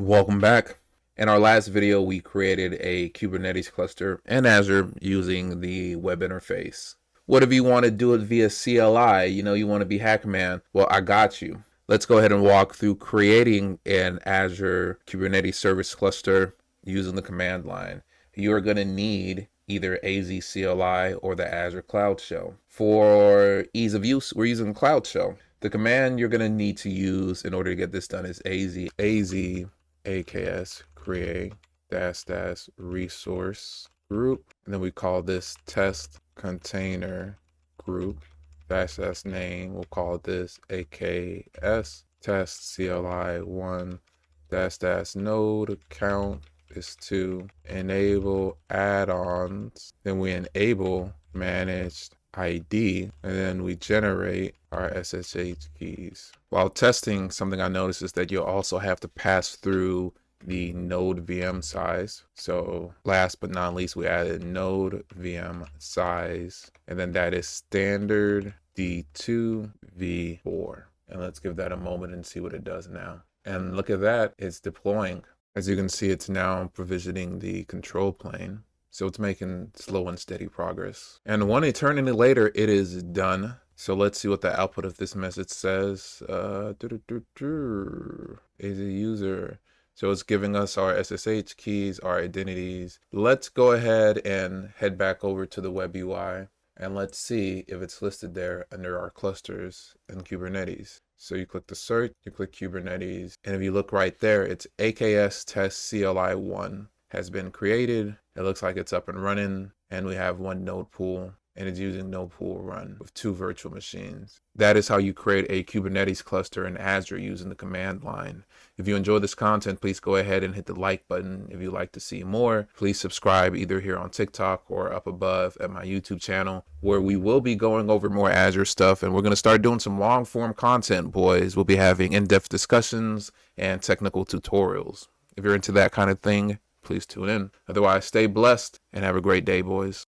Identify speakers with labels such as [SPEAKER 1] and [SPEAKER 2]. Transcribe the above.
[SPEAKER 1] Welcome back. In our last video, we created a Kubernetes cluster in Azure using the web interface. What if you want to do it via CLI? You want to be Hackman? Well, I got you. Let's go ahead and walk through creating an Azure Kubernetes service cluster using the command line. You're going to need either AZ-CLI or the Azure Cloud Shell. For ease of use, we're using Cloud Shell. The command you're going to need to use in order to get this done is AKS create dash resource group, and then we call this test container group dash name. We'll call this AKS test CLI1 dash node count is to enable add-ons. Then we enable managed ID, and then we generate our SSH keys. While testing, something I noticed is that you'll also have to pass through the node VM size. So last but not least, we added node VM size, and then that is standard D2 V4. And let's give that a moment and see what it does now. And look at that, it's deploying. As you can see, it's now provisioning the control plane. So it's making slow and steady progress. And 1 eternity later, it is done. So let's see what the output of this message says. As a user. So it's giving us our SSH keys, our identities. Let's go ahead and head back over to the web UI. And let's see if it's listed there under our clusters and Kubernetes. So you click the search, you click Kubernetes. And if you look right there, it's AKS test CLI1 has been created. It looks like it's up and running, and we have one node pool, and it's using node pool run with 2 virtual machines. That is how you create a Kubernetes cluster in Azure using the command line. If you enjoy this content, please go ahead and hit the like button. If you'd like to see more, please subscribe either here on TikTok or up above at my YouTube channel, where we will be going over more Azure stuff, and we're going to start doing some long form content, boys. We'll be having in-depth discussions and technical tutorials. If you're into that kind of thing, please tune in. Otherwise, stay blessed and have a great day, boys.